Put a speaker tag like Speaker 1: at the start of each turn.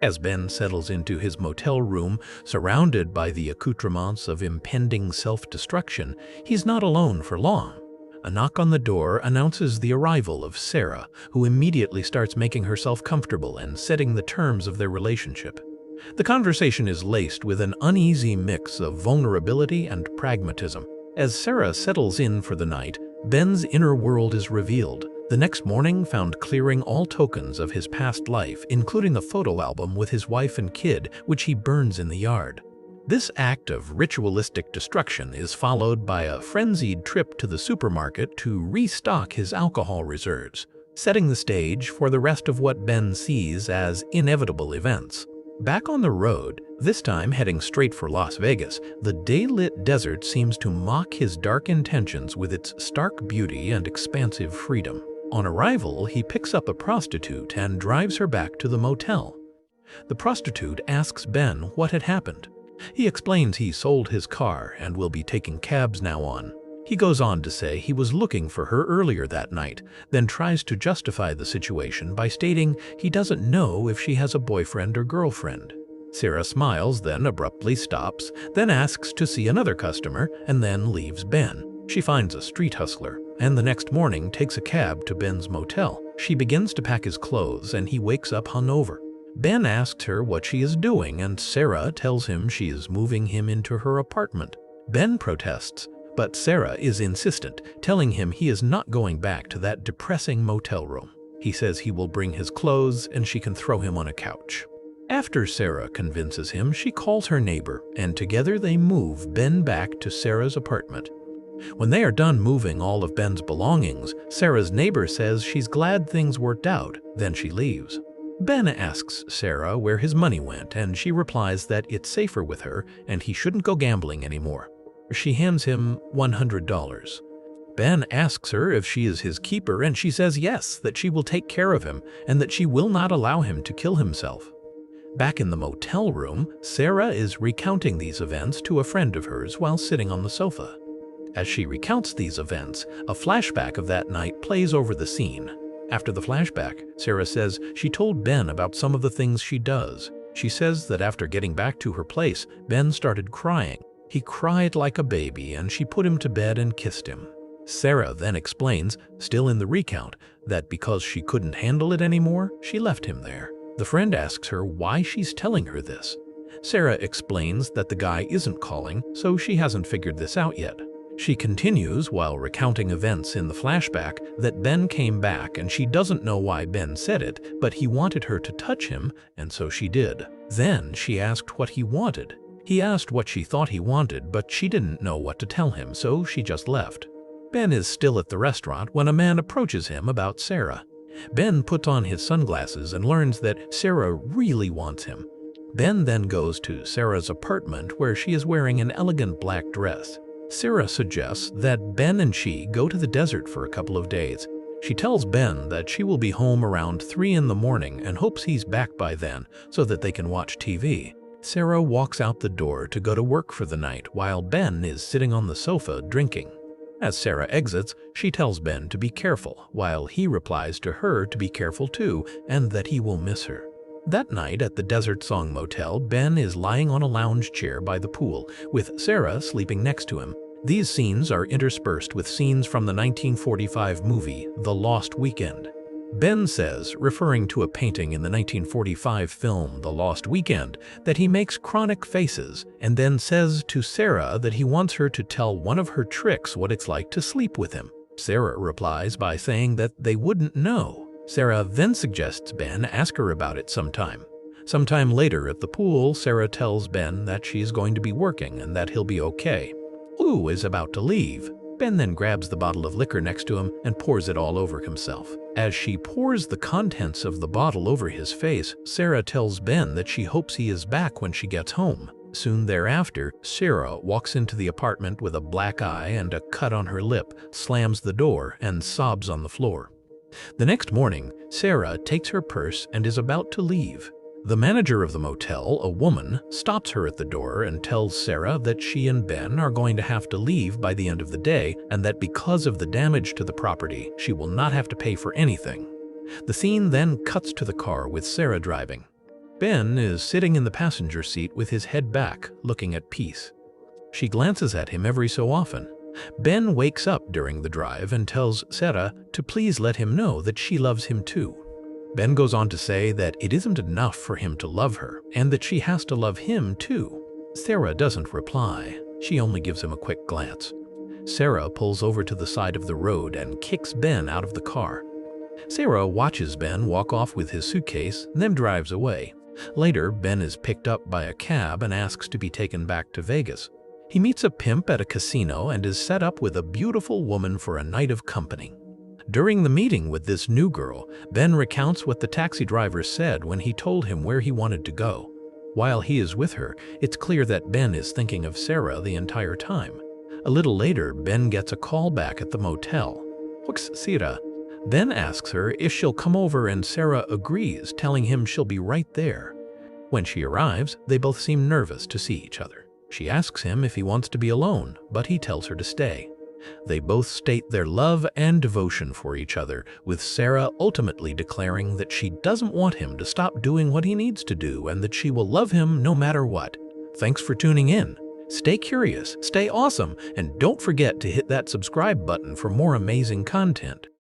Speaker 1: As Ben settles into his motel room, surrounded by the accoutrements of impending self-destruction, he's not alone for long. A knock on the door announces the arrival of Sarah, who immediately starts making herself comfortable and setting the terms of their relationship. The conversation is laced with an uneasy mix of vulnerability and pragmatism. As Sarah settles in for the night, Ben's inner world is revealed. The next morning found clearing all tokens of his past life, including a photo album with his wife and kid, which he burns in the yard. This act of ritualistic destruction is followed by a frenzied trip to the supermarket to restock his alcohol reserves, setting the stage for the rest of what Ben sees as inevitable events. Back on the road, this time heading straight for Las Vegas, the day-lit desert seems to mock his dark intentions with its stark beauty and expansive freedom. On arrival, he picks up a prostitute and drives her back to the motel. The prostitute asks Ben what had happened. He explains he sold his car and will be taking cabs now on. He goes on to say he was looking for her earlier that night, then tries to justify the situation by stating he doesn't know if she has a boyfriend or girlfriend. Sarah smiles, then abruptly stops, then asks to see another customer, and then leaves Ben. She finds a street hustler, and the next morning takes a cab to Ben's motel. She begins to pack his clothes, and he wakes up hungover. Ben asks her what she is doing, and Sarah tells him she is moving him into her apartment. Ben protests, but Sarah is insistent, telling him he is not going back to that depressing motel room. He says he will bring his clothes and she can throw him on a couch. After Sarah convinces him, she calls her neighbor, and together they move Ben back to Sarah's apartment. When they are done moving all of Ben's belongings, Sarah's neighbor says she's glad things worked out, then she leaves. Ben asks Sarah where his money went, and she replies that it's safer with her and he shouldn't go gambling anymore. She hands him $100. Ben asks her if she is his keeper, and she says yes, that she will take care of him and that she will not allow him to kill himself. Back in the motel room, Sarah is recounting these events to a friend of hers while sitting on the sofa. As she recounts these events, a flashback of that night plays over the scene. After the flashback, Sarah says she told Ben about some of the things she does. She says that after getting back to her place, Ben started crying. He cried like a baby, and she put him to bed and kissed him. Sarah then explains, still in the recount, that because she couldn't handle it anymore, she left him there. The friend asks her why she's telling her this. Sarah explains that the guy isn't calling, so she hasn't figured this out yet. She continues, while recounting events in the flashback, that Ben came back and she doesn't know why Ben said it, but he wanted her to touch him, and so she did. Then she asked what he wanted. He asked what she thought he wanted, but she didn't know what to tell him, so she just left. Ben is still at the restaurant when a man approaches him about Sarah. Ben puts on his sunglasses and learns that Sarah really wants him. Ben then goes to Sarah's apartment where she is wearing an elegant black dress. Sarah suggests that Ben and she go to the desert for a couple of days. She tells Ben that she will be home around 3 in the morning and hopes he's back by then so that they can watch TV. Sarah walks out the door to go to work for the night while Ben is sitting on the sofa drinking. As Sarah exits, she tells Ben to be careful, while he replies to her to be careful too and that he will miss her. That night at the Desert Song Motel, Ben is lying on a lounge chair by the pool, with Sarah sleeping next to him. These scenes are interspersed with scenes from the 1945 movie, The Lost Weekend. Ben says, referring to a painting in the 1945 film The Lost Weekend, that he makes chronic faces, and then says to Sarah that he wants her to tell one of her tricks what it's like to sleep with him. Sarah replies by saying that they wouldn't know. Sarah then suggests Ben ask her about it sometime. Sometime later at the pool, Sarah tells Ben that she's going to be working and that he'll be okay. Lou is about to leave. Ben then grabs the bottle of liquor next to him and pours it all over himself. As she pours the contents of the bottle over his face, Sarah tells Ben that she hopes he is back when she gets home. Soon thereafter, Sarah walks into the apartment with a black eye and a cut on her lip, slams the door, and sobs on the floor. The next morning, Sarah takes her purse and is about to leave. The manager of the motel, a woman, stops her at the door and tells Sarah that she and Ben are going to have to leave by the end of the day and that because of the damage to the property, she will not have to pay for anything. The scene then cuts to the car with Sarah driving. Ben is sitting in the passenger seat with his head back, looking at peace. She glances at him every so often. Ben wakes up during the drive and tells Sarah to please let him know that she loves him too. Ben goes on to say that it isn't enough for him to love her and that she has to love him too. Sarah doesn't reply. She only gives him a quick glance. Sarah pulls over to the side of the road and kicks Ben out of the car. Sarah watches Ben walk off with his suitcase, then drives away. Later, Ben is picked up by a cab and asks to be taken back to Vegas. He meets a pimp at a casino and is set up with a beautiful woman for a night of company. During the meeting with this new girl, Ben recounts what the taxi driver said when he told him where he wanted to go. While he is with her, it's clear that Ben is thinking of Sarah the entire time. A little later, Ben gets a call back at the motel. "What's Sarah?" Ben asks her if she'll come over and Sarah agrees, telling him she'll be right there. When she arrives, they both seem nervous to see each other. She asks him if he wants to be alone, but he tells her to stay. They both state their love and devotion for each other, with Sarah ultimately declaring that she doesn't want him to stop doing what he needs to do and that she will love him no matter what. Thanks for tuning in. Stay curious, stay awesome, and don't forget to hit that subscribe button for more amazing content.